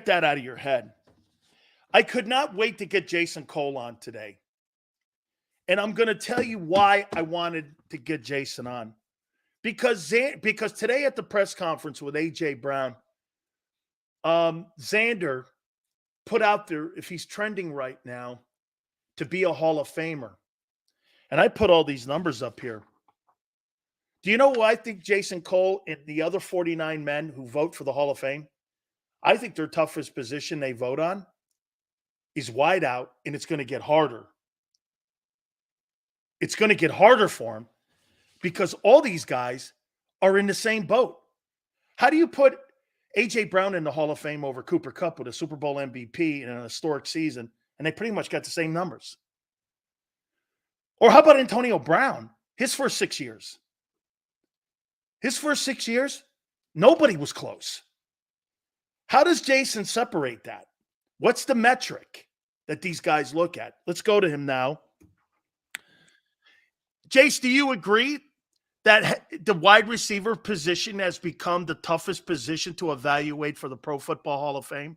that out of your head. I could not wait to get Jason Cole on today. And I'm going to tell you why I wanted to get Jason on. Because today at the press conference with A.J. Brown, Xander put out there, if he's trending right now, to be a Hall of Famer. And I put all these numbers up here. Do you know what I think Jason Cole and the other 49 men who vote for the Hall of Fame? I think their toughest position they vote on is wide out, and it's going to get harder. It's going to get harder for him because all these guys are in the same boat. How do you put A.J. Brown in the Hall of Fame over Cooper Kupp with a Super Bowl MVP in an historic season, and they pretty much got the same numbers? Or how about Antonio Brown? His first 6 years. His first 6 years, nobody was close. How does Jason separate that? What's the metric that these guys look at? Let's go to him now. Jace, do you agree that the wide receiver position has become the toughest position to evaluate for the Pro Football Hall of Fame?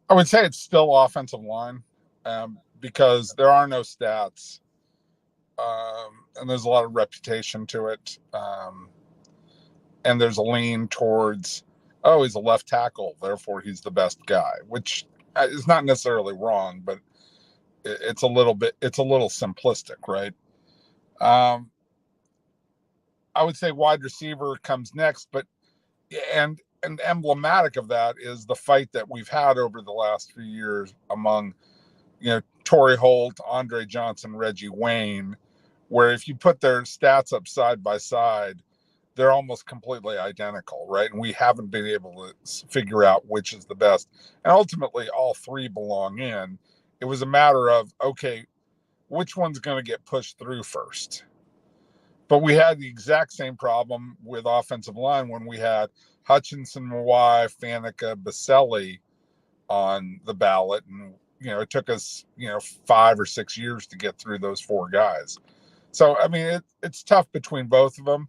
I would say it's still offensive line because there are no stats. And there's a lot of reputation to it. And there's a lean towards, oh, he's a left tackle, therefore he's the best guy, which is not necessarily wrong, but it's a little simplistic, right? I would say wide receiver comes next, but and emblematic of that is the fight that we've had over the last few years among, Torrey Holt, Andre Johnson, Reggie Wayne, where if you put their stats up side by side, they're almost completely identical, right? And we haven't been able to figure out which is the best. And ultimately, all three belong in. It was a matter of, okay, which one's going to get pushed through first? But we had the exact same problem with offensive line when we had Hutchinson, Mawai, Faneca, Baselli on the ballot. And, it took us, 5 or 6 years to get through those four guys. So, I mean, it's tough between both of them.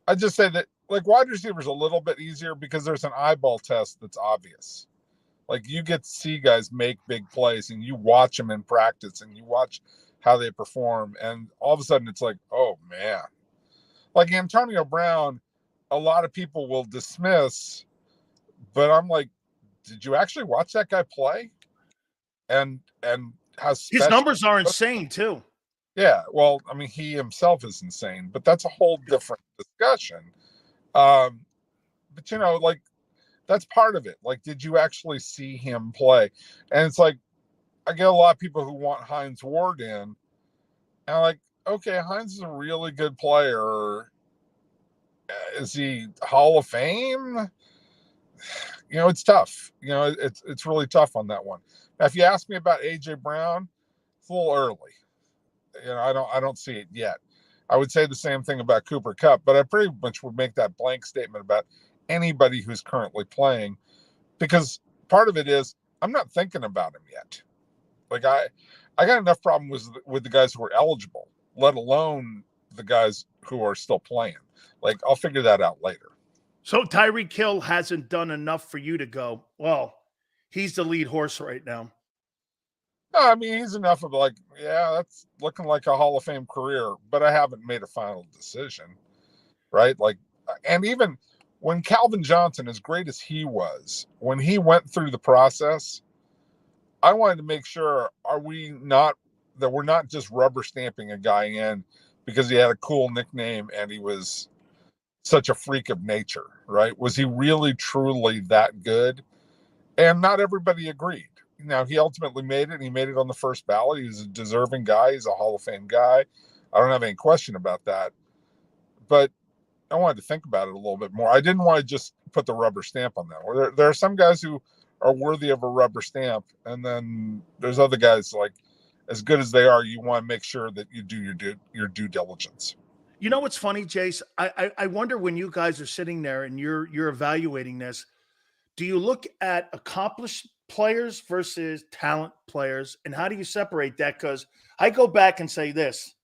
I'd just say that, wide receiver is a little bit easier because there's an eyeball test that's obvious. You get to see guys make big plays and you watch them in practice and you watch how they perform. And all of a sudden it's like, oh, man. Antonio Brown, a lot of people will dismiss, but I'm like, did you actually watch that guy play? And how his numbers are insane, too. Yeah, well, I mean, he himself is insane, but that's a whole different discussion. But, that's part of it. Did you actually see him play? And it's I get a lot of people who want Hines Ward in, and I'm like, okay, Hines is a really good player. Is he Hall of Fame? It's tough. It's really tough on that one. Now, if you ask me about A.J. Brown, it's a little early. I don't see it yet. I would say the same thing about Cooper Kupp, but I pretty much would make that blank statement about anybody who's currently playing, because part of it is I'm not thinking about him yet. I got enough problem with the guys who are eligible, let alone the guys who are still playing. I'll figure that out later. So Tyreek Hill hasn't done enough for you to go, well, he's the lead horse right now. No, I mean, he's enough of that's looking like a Hall of Fame career, but I haven't made a final decision, right? And even when Calvin Johnson, as great as he was, when he went through the process, I wanted to make sure, we're not just rubber stamping a guy in because he had a cool nickname and he was such a freak of nature, right? Was he really, truly that good? And not everybody agreed. Now, he ultimately made it. He made it on the first ballot. He's a deserving guy. He's a Hall of Fame guy. I don't have any question about that. But I wanted to think about it a little bit more. I didn't want to just put the rubber stamp on that. There are some guys who are worthy of a rubber stamp, and then there's other guys, as good as they are, you want to make sure that you do your due diligence. You know what's funny, Jace? I wonder when you guys are sitting there and you're evaluating this, do you look at accomplished players versus talent players, and how do you separate that? Because I go back and say this,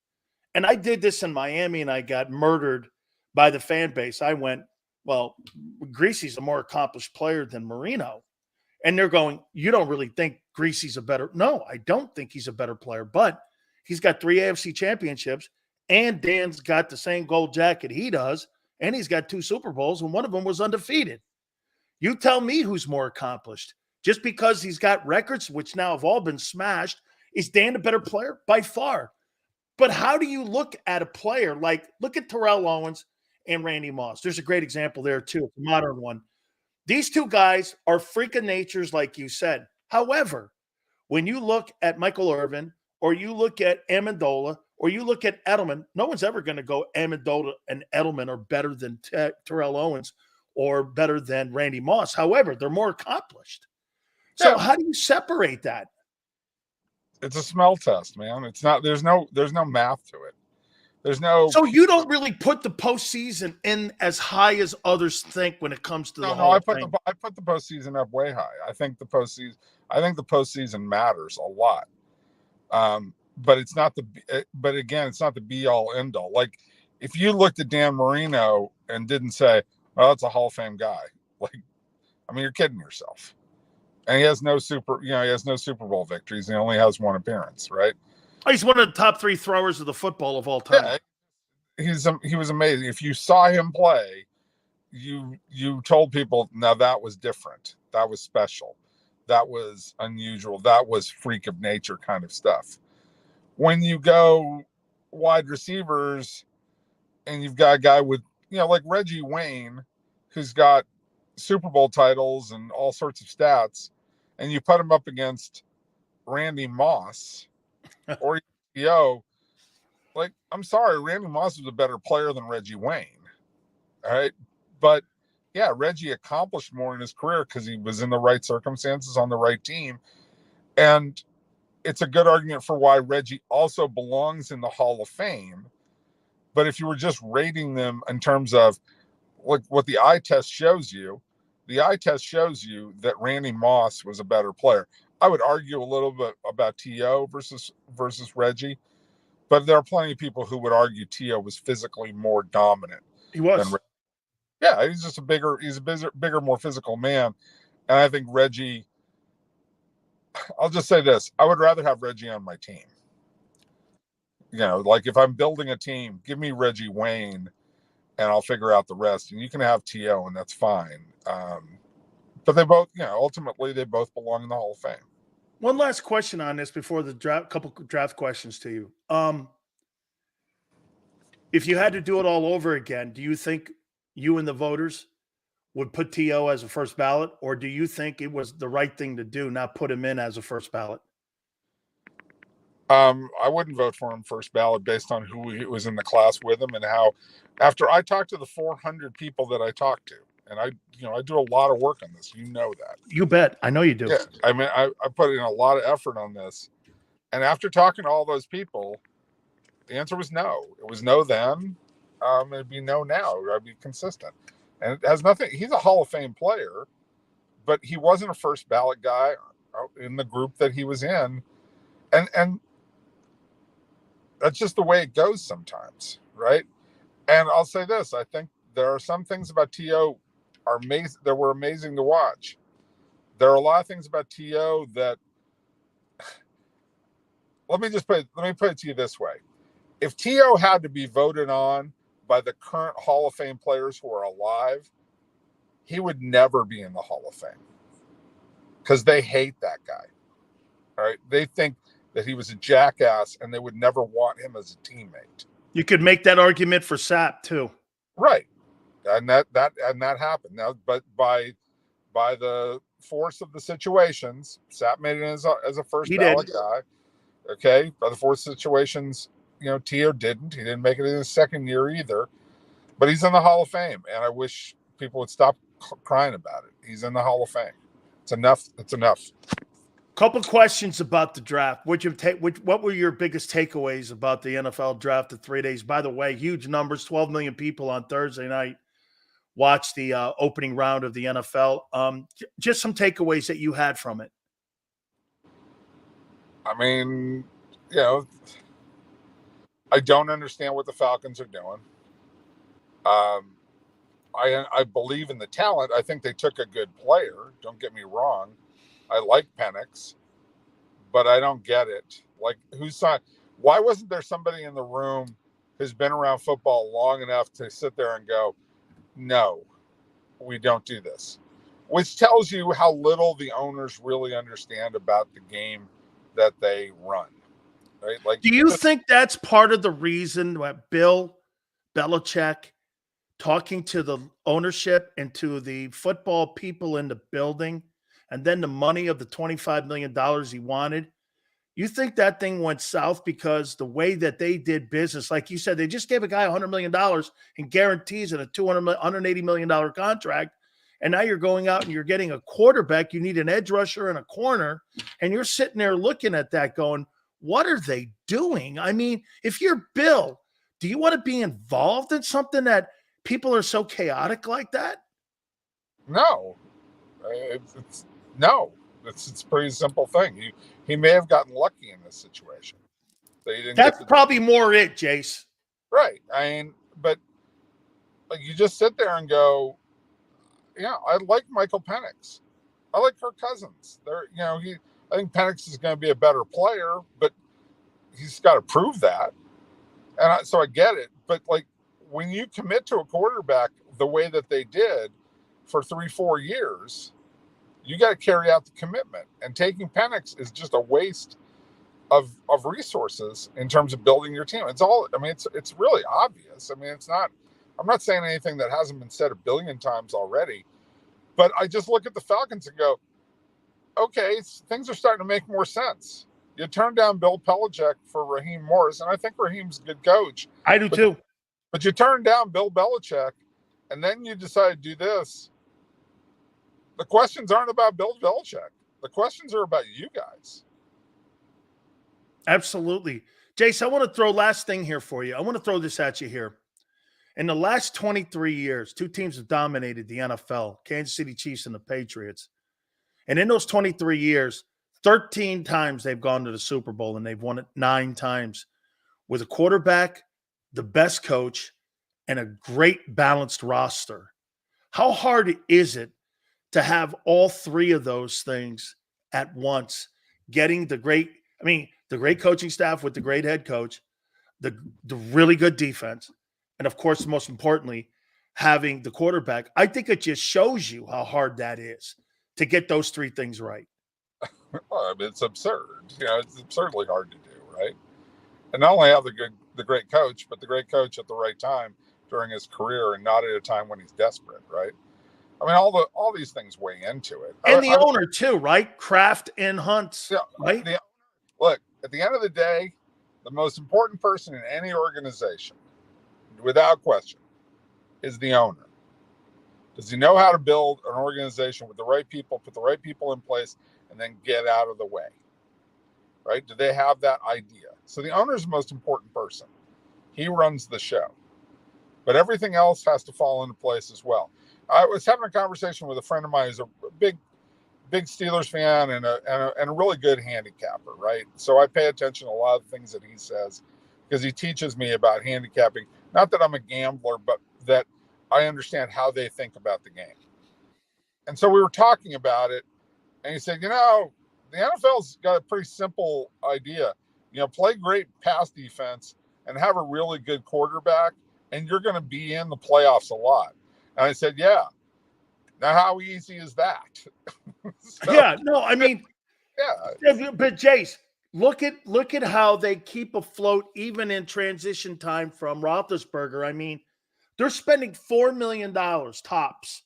and I did this in Miami and I got murdered by the fan base. I went, well, Greasy's a more accomplished player than Marino. And they're going, you don't really think Greasy's a better? No, I don't think he's a better player, but he's got 3 AFC championships, and Dan's got the same gold jacket he does, and he's got 2 Super Bowls, and one of them was undefeated. You tell me who's more accomplished. Just because he's got records, which now have all been smashed, is Dan a better player? By far. But how do you look at a player like, look at Terrell Owens and Randy Moss? There's a great example there too, a modern one. These 2 guys are freak of natures, like you said. However, when you look at Michael Irvin, or you look at Amendola, or you look at Edelman, no one's ever going to go Amendola and Edelman are better than Terrell Owens or better than Randy Moss. However, they're more accomplished. So how do you separate that? It's a smell test, man. It's not. There's no math to it. There's no. So you don't really put the postseason in as high as others think when it comes to the Hall of Fame. I put the postseason up way high. I think the postseason matters a lot. But it's not but again, it's not the be all end all. Like if you looked at Dan Marino and didn't say, well, that's a Hall of Fame guy. Like, I mean, you're kidding yourself. And he has no Super Bowl victories. He only has 1 appearance, right? He's one of the top 3 throwers of the football of all time. Yeah, he was amazing. If you saw him play, you told people, now that was different. That was special. That was unusual. That was freak of nature kind of stuff. When you go wide receivers and you've got a guy with, like Reggie Wayne, who's got Super Bowl titles and all sorts of stats, and you put him up against Randy Moss or like, I'm sorry, Randy Moss was a better player than Reggie Wayne. All right. But yeah, Reggie accomplished more in his career because he was in the right circumstances on the right team. And it's a good argument for why Reggie also belongs in the Hall of Fame. But if you were just rating them in terms of like what the eye test shows you, that Randy Moss was a better player. I would argue a little bit about T.O. versus Reggie, but there are plenty of people who would argue T.O. was physically more dominant. He was. Yeah, he's just a bigger, more physical man. And I think Reggie, I'll just say this, I would rather have Reggie on my team. Like if I'm building a team, give me Reggie Wayne and I'll figure out the rest. And you can have T.O. and that's fine. But they both, ultimately they both belong in the Hall of Fame. One last question on this before the draft, couple draft questions to you. If you had to do it all over again, do you think you and the voters would put T.O. as a first ballot, or do you think it was the right thing to do, not put him in as a first ballot? I wouldn't vote for him first ballot based on who was in the class with him and how, after I talked to the 400 people that I talked to, and I do a lot of work on this. That. You bet. I know you do. Yeah. I mean, I put in a lot of effort on this. And after talking to all those people, the answer was no. It was no then. It'd be no now. I'd be consistent. And it has nothing. He's a Hall of Fame player, but he wasn't a first ballot guy in the group that he was in. And that's just the way it goes sometimes, right? And I'll say this. I think there are some things about T.O. that were amazing to watch. There are a lot of things about T.O. that let me put it to you this way. If T.O. had to be voted on by the current Hall of Fame players who are alive, he would never be in the Hall of Fame because they hate that guy. All right. They think that he was a jackass and they would never want him as a teammate. You could make that argument for Sapp too. Right. And that happened. Now, but by the force of the situations, Sapp made it as a first ballot guy. Okay. By the force of situations, T.O. didn't. He didn't make it in his second year either. But he's in the Hall of Fame. And I wish people would stop crying about it. He's in the Hall of Fame. It's enough. It's enough. Couple questions about the draft. What were your biggest takeaways about the NFL draft of 3 days? By the way, huge numbers, 12 million people on Thursday night watched the opening round of the NFL. Just some takeaways that you had from it. I mean, I don't understand what the Falcons are doing. I I believe in the talent. I think they took a good player. Don't get me wrong. I like Penix, but I don't get it. Like, why wasn't there somebody in the room who's been around football long enough to sit there and go, no, we don't do this? Which tells you how little the owners really understand about the game that they run. Right? Like, do you think that's part of the reason that Bill Belichick, talking to the ownership and to the football people in the building, and then the money of the $25 million he wanted, you think that thing went south because the way that they did business, like you said, they just gave a guy $100 million in guarantees and a $180 million contract. And now you're going out and you're getting a quarterback. You need an edge rusher and a corner. And you're sitting there looking at that going, what are they doing? I mean, if you're Bill, do you want to be involved in something that people are so chaotic like that? No. No. It's a pretty simple thing. He may have gotten lucky in this situation. That's probably more it, Jace. Right. I mean, but like, you just sit there and go, yeah, I like Michael Penix. I like Kirk Cousins. I think Penix is going to be a better player, but he's got to prove that. And so I get it. But like, when you commit to a quarterback the way that they did for 3-4 years, you got to carry out the commitment. And taking Penix is just a waste of resources in terms of building your team. It's really obvious. I mean, I'm not saying anything that hasn't been said a billion times already, but I just look at the Falcons and go, okay, things are starting to make more sense. You turned down Bill Belichick for Raheem Morris, and I think Raheem's a good coach. I do too. But you turned down Bill Belichick, and then you decide to do this. The questions aren't about Bill Belichick. The questions are about you guys. Absolutely. Jace, I want to throw last thing here for you. I want to throw this at you here. In the last 23 years, two teams have dominated the NFL, Kansas City Chiefs and the Patriots. And in those 23 years, 13 times they've gone to the Super Bowl, and they've won it 9 times with a quarterback, the best coach, and a great balanced roster. How hard is it to have all 3 of those things at once? Getting the great coaching staff with the great head coach, the really good defense, and of course, most importantly, having the quarterback. I think it just shows you how hard that is to get those 3 things right. Well, I mean, it's absurd. It's absurdly hard to do, right? And not only have the great coach, but the great coach at the right time during his career, and not at a time when he's desperate, right? I mean, all these things weigh into it. And the owner too, right? Kraft and Hunt, right? Look, at the end of the day, the most important person in any organization, without question, is the owner. Does he know how to build an organization with the right people, put the right people in place, and then get out of the way? Right? Do they have that idea? So the owner is the most important person. He runs the show. But everything else has to fall into place as well. I was having a conversation with a friend of mine who's a big Steelers fan and a really good handicapper, right? So I pay attention to a lot of things that he says because he teaches me about handicapping. Not that I'm a gambler, but that I understand how they think about the game. And so we were talking about it, and he said, the NFL's got a pretty simple idea. Play great pass defense and have a really good quarterback, and you're going to be in the playoffs a lot. And I said, yeah. Now, how easy is that? Yeah, no, I mean, yeah. But Jace, look at how they keep afloat even in transition time from Roethlisberger. I mean, they're spending $4 million tops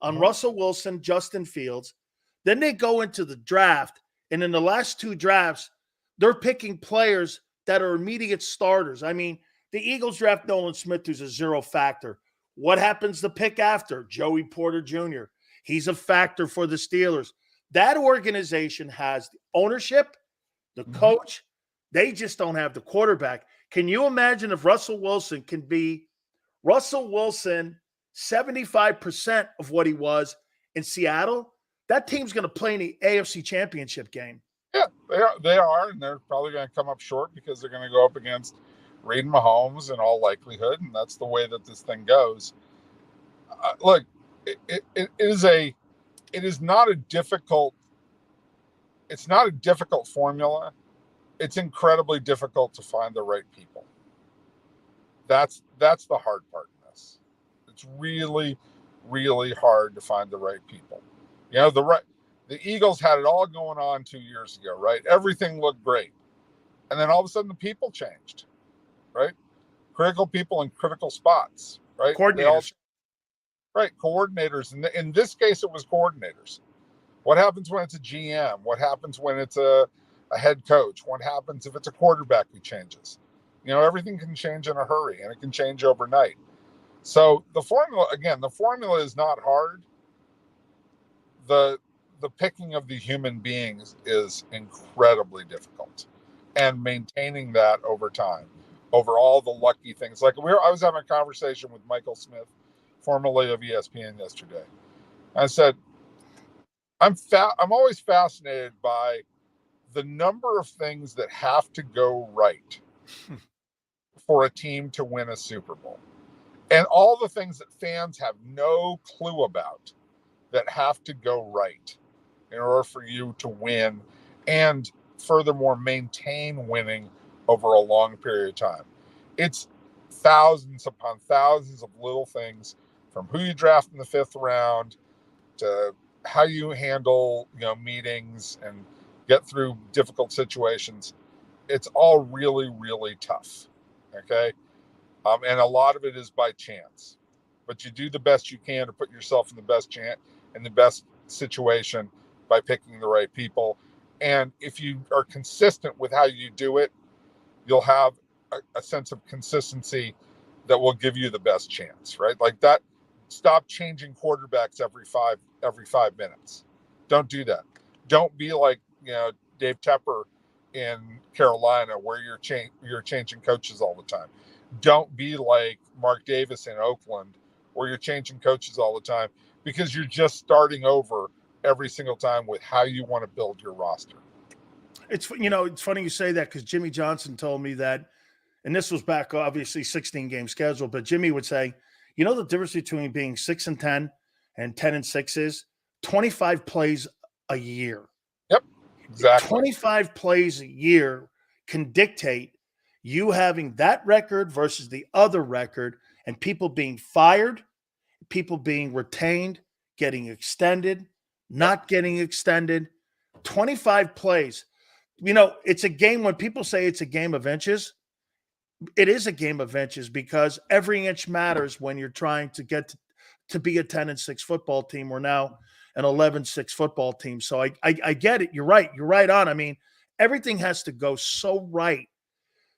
on Russell Wilson, Justin Fields. Then they go into the draft, and in the last 2 drafts, they're picking players that are immediate starters. I mean, the Eagles draft Nolan Smith, who's a 0 factor. What happens the pick after? Joey Porter Jr. He's a factor for the Steelers. That organization has the ownership, the coach. They just don't have the quarterback. Can you imagine if Russell Wilson can be Russell Wilson 75% of what he was in Seattle? That team's going to play in the AFC Championship game. Yeah, they are, and they're probably going to come up short because they're going to go up against Reid Mahomes in all likelihood, and that's the way that this thing goes. Look, it is not a difficult. It's not a difficult formula. It's incredibly difficult to find the right people. That's the hard part in this. It's really, really hard to find the right people. The Eagles had it all going on 2 years ago, right? Everything looked great. And then all of a sudden the people changed, right? Critical people in critical spots, right? Coordinators. Right, coordinators. In this case, it was coordinators. What happens when it's a GM? What happens when it's a head coach? What happens if it's a quarterback who changes? Everything can change in a hurry, and it can change overnight. So the formula is not hard. The picking of the human beings is incredibly difficult, and maintaining that over time, over all the lucky things. Like I was having a conversation with Michael Smith, formerly of ESPN, yesterday. I said, I'm always fascinated by the number of things that have to go right for a team to win a Super Bowl, and all the things that fans have no clue about that have to go right in order for you to win, and furthermore maintain winning over a long period of time. It's thousands upon thousands of little things, from who you draft in the 5th round to how you handle meetings and get through difficult situations. It's all really, really tough. Okay. And a lot of it is by chance, but you do the best you can to put yourself in the best situation by picking the right people. And if you are consistent with how you do it, you'll have a sense of consistency that will give you the best chance, right? Like that. Stop changing quarterbacks every five minutes. Don't do that. Don't be like Dave Tepper in Carolina, where you're changing coaches all the time. Don't be like Mark Davis in Oakland, where you're changing coaches all the time, because you're just starting over every single time with how you want to build your roster. It's funny you say that, because Jimmy Johnson told me that, and this was back obviously 16-game schedule, but Jimmy would say, the difference between being 6-10 and 10-6 is 25 plays a year. Yep, exactly. 25 plays a year can dictate you having that record versus the other record, and people being fired, people being retained, getting extended, not getting extended. 25 plays. It's a game. When people say it's a game of inches, it is a game of inches, because every inch matters when you're trying to get to be a 10-6 football team. We're now an 11-6 football team. So I get it. You're right. You're right on. I mean, everything has to go so right.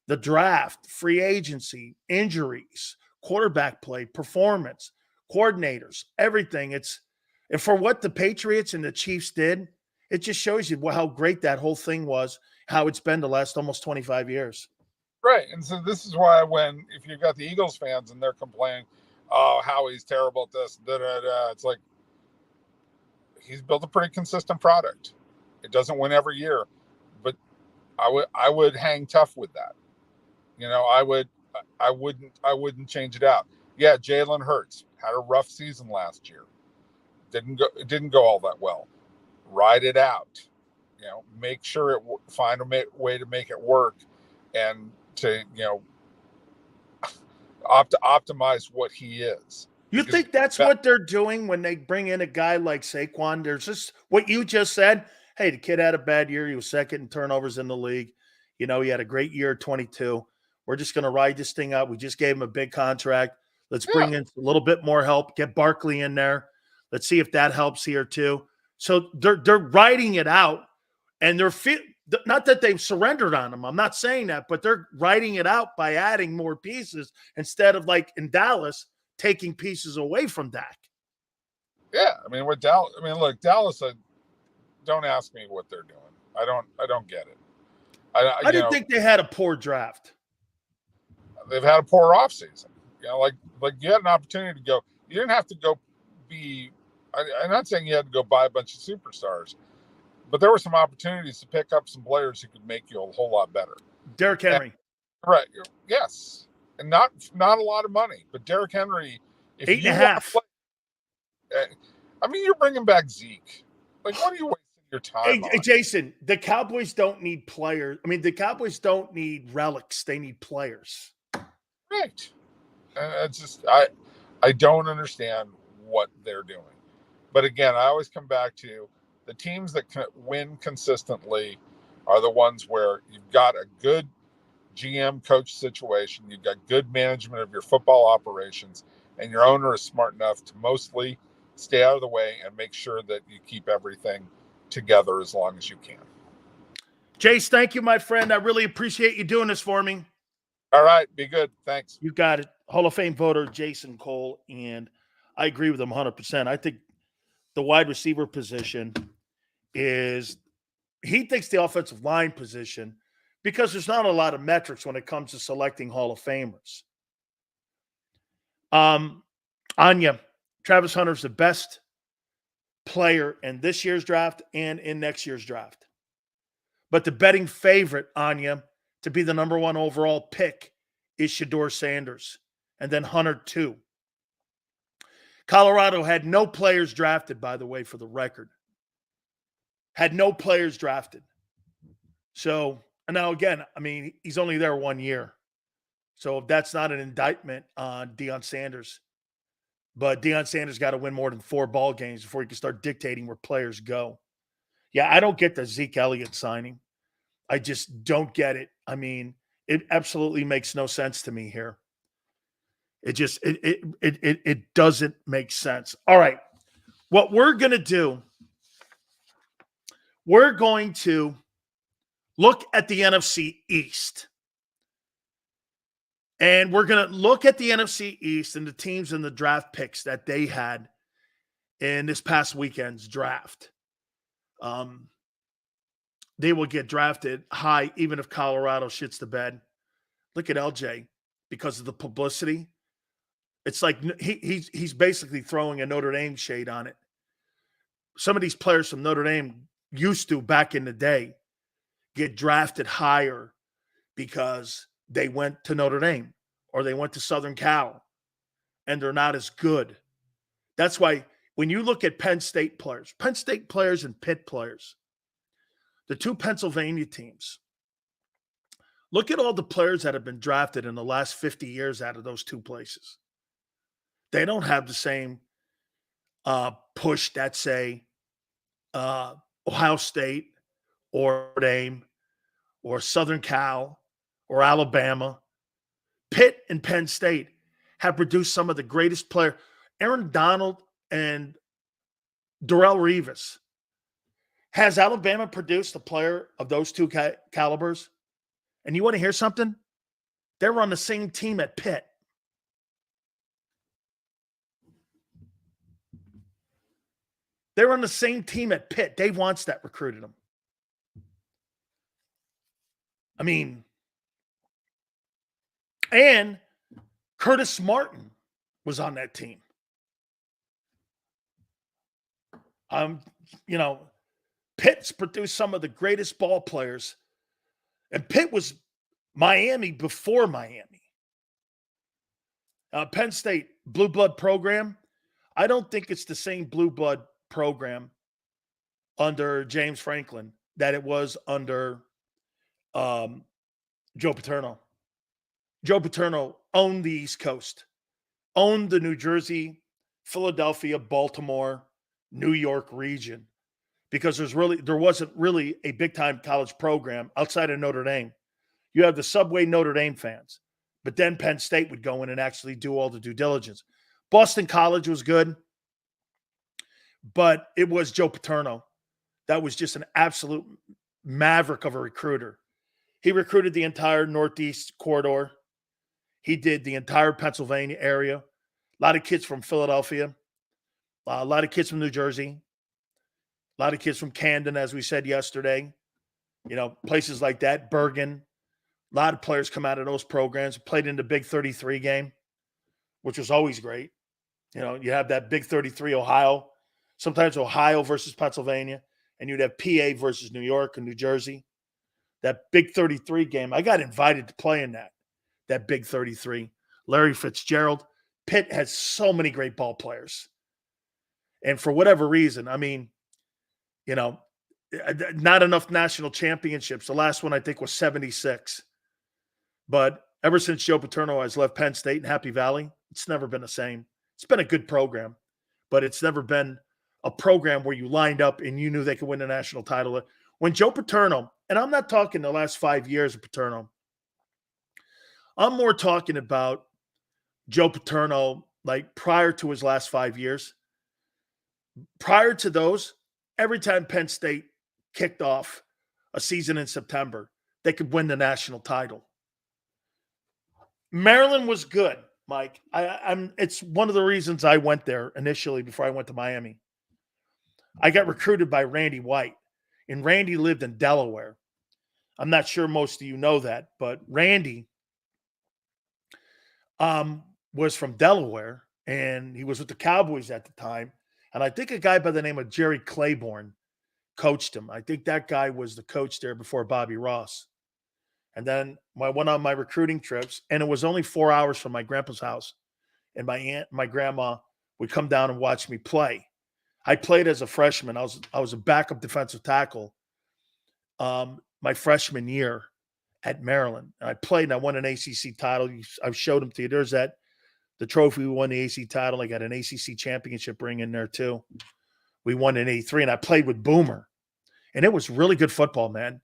The draft, free agency, injuries, quarterback play, performance, coordinators, everything. And for what the Patriots and the Chiefs did, it just shows you how great that whole thing was, how it's been the last almost 25 years. Right. And so this is why if you've got the Eagles fans and they're complaining, oh, Howie's terrible at this, it's like, he's built a pretty consistent product. It doesn't win every year, but I would hang tough with that. I wouldn't change it out. Yeah, Jalen Hurts had a rough season last year. It didn't go all that well. Ride it out. Make sure find a way to make it work, and to optimize what he is. You think that's what they're doing when they bring in a guy like Saquon? There's just what you just said. Hey, the kid had a bad year. He was second in turnovers in the league. He had a great year, 22. We're just going to ride this thing out. We just gave him a big contract. Let's bring in a little bit more help. Get Barkley in there. Let's see if that helps here too. So they're riding it out, and they're not that they've surrendered on him. I'm not saying that, but they're riding it out by adding more pieces instead of, like in Dallas, taking pieces away from Dak. Yeah, I mean, with Dallas, look, Dallas. Don't ask me what they're doing. I don't get it. I didn't think they had a poor draft. They've had a poor offseason. Like you had an opportunity to go. You didn't have to go be. I'm not saying you had to go buy a bunch of superstars, but there were some opportunities to pick up some players who could make you a whole lot better. Derrick Henry. Right. Yes. And not a lot of money, but Derrick Henry, if 8.5. I mean, you're bringing back Zeke. Like, what are you wasting your time Hey, on? Jason, the Cowboys don't need players. I mean, the Cowboys don't need relics. They need players. Right. It's just I don't understand what they're doing. But again, I always come back to the teams that can win consistently are the ones where you've got a good GM coach situation, you've got good management of your football operations, and your owner is smart enough to mostly stay out of the way and make sure that you keep everything together as long as you can. Jace, thank you, my friend. I really appreciate you doing this for me. All right, be good. Thanks. You got it. Hall of Fame voter Jason Cole, and I agree with him 100%. I think the wide receiver position is he thinks the offensive line position because there's not a lot of metrics when it comes to selecting Hall of Famers. Anya, Travis Hunter's the best player in this year's draft and in next year's draft. But the betting favorite, Anya, to be the number one overall pick is Shedeur Sanders, and then Hunter 2. Colorado had no players drafted, by the way, for the record. Had no players drafted. So, and now again, I mean, he's only there 1 year. So that's not an indictment on Deion Sanders. But Deion Sanders got to win more than 4 ball games before he can start dictating where players go. Yeah, I don't get the Zeke Elliott signing. I just don't get it. I mean, it absolutely makes no sense to me here. It just it doesn't make sense. All right. What we're going to do, we're going to look at the NFC East. And we're going to look at the NFC East and the teams and the draft picks that they had in this past weekend's draft. They will get drafted high even if Colorado shits the bed. Look at LJ because of the publicity. It's like he's basically throwing a Notre Dame shade on it. Some of these players from Notre Dame used to, back in the day, get drafted higher because they went to Notre Dame or they went to Southern Cal and they're not as good. That's why when you look at Penn State players and Pitt players, the two Pennsylvania teams, look at all the players that have been drafted in the last 50 years out of those two places. They don't have the same push that, say, Ohio State or Notre Dame or Southern Cal or Alabama. Pitt and Penn State have produced some of the greatest players. Aaron Donald and Darrelle Revis. Has Alabama produced a player of those two calibers? And you want to hear something? They were on the same team at Pitt. They were on the same team at Pitt. Dave Wannstedt recruited them. I mean, and Curtis Martin was on that team. Pitt's produced some of the greatest ball players. And Pitt was Miami before Miami. Penn State, blue blood program. I don't think it's the same blue blood program under James Franklin that it was under Joe Paterno. Joe Paterno owned the East Coast, owned the New Jersey, Philadelphia, Baltimore, New York region, because there wasn't really a big-time college program outside of Notre Dame. You have the Subway Notre Dame fans, but then Penn State would go in and actually do all the due diligence. Boston College was good, but it was Joe Paterno. That was just an absolute maverick of a recruiter. He recruited the entire Northeast corridor. He did the entire Pennsylvania area. A lot of kids from Philadelphia. A lot of kids from New Jersey. A lot of kids from Camden, as we said yesterday. Places like that. Bergen. A lot of players come out of those programs. Played in the Big 33 game, which was always great. You have that Big 33 Ohio. Sometimes Ohio versus Pennsylvania. And you'd have PA versus New York and New Jersey. That Big 33 game, I got invited to play in that Big 33. Larry Fitzgerald. Pitt has so many great ball players. And for whatever reason, I mean, not enough national championships. The last one I think was 76. But ever since Joe Paterno has left Penn State and Happy Valley, it's never been the same. It's been a good program, but it's never been a program where you lined up and you knew they could win a national title. When Joe Paterno, and I'm not talking the last 5 years of Paterno, I'm more talking about Joe Paterno, like prior to his last 5 years. Prior to those, every time Penn State kicked off a season in September, they could win the national title. Maryland was good, Mike. It's one of the reasons I went there initially before I went to Miami. I got recruited by Randy White, and Randy lived in Delaware. I'm not sure most of you know that, but Randy was from Delaware, and he was with the Cowboys at the time. And I think a guy by the name of Jerry Claiborne coached him. I think that guy was the coach there before Bobby Ross. And then I went on my recruiting trips, and it was only 4 hours from my grandpa's house. And my aunt and my grandma would come down and watch me play. I played as a freshman. I was a backup defensive tackle my freshman year at Maryland. And I played, and I won an ACC title. I showed them to you. There's the trophy. We won the ACC title. I got an ACC championship ring in there too. We won in '83, and I played with Boomer. And it was really good football, man.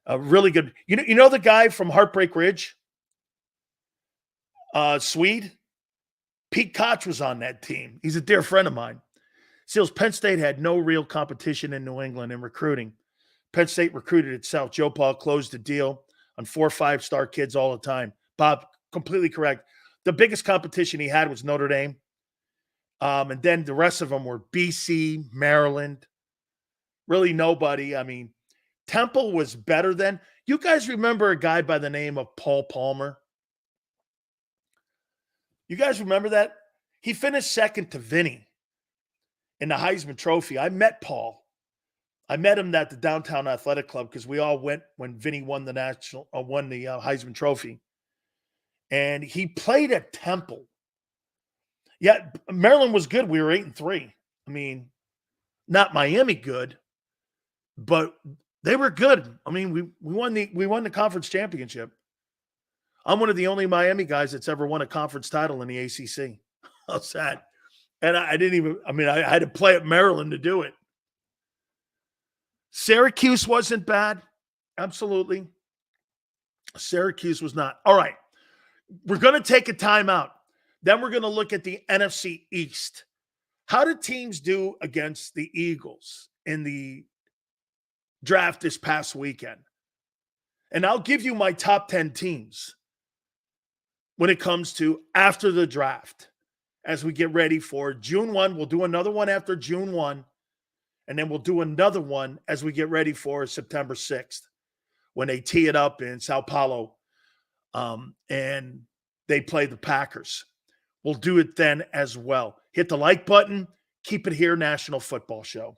Really good. You know the guy from Heartbreak Ridge? Swede? Pete Koch was on that team. He's a dear friend of mine. Seals, Penn State had no real competition in New England in recruiting. Penn State recruited itself. Joe Paul closed the deal on 4 5-star kids all the time. Bob, completely correct. The biggest competition he had was Notre Dame. And then the rest of them were BC, Maryland. Really nobody. I mean, Temple was better then. You guys remember a guy by the name of Paul Palmer? You guys remember that? He finished second to Vinny in the Heisman Trophy. I met Paul. I met him at the Downtown Athletic Club because we all went when Vinny won the Heisman Trophy. And he played at Temple. Yeah, Maryland was good. We were 8-3. I mean, not Miami good, but they were good. I mean, we won the conference championship. I'm one of the only Miami guys that's ever won a conference title in the ACC. How's that? And I had to play at Maryland to do it. Syracuse wasn't bad. Absolutely. Syracuse was not. All right. We're going to take a timeout. Then we're going to look at the NFC East. How did teams do against the Eagles in the draft this past weekend? And I'll give you my top 10 teams when it comes to after the draft as we get ready for June 1. We'll do another one after June 1. And then we'll do another one as we get ready for September 6th when they tee it up in Sao Paulo and they play the Packers. We'll do it then as well. Hit the like button. Keep it here, National Football Show.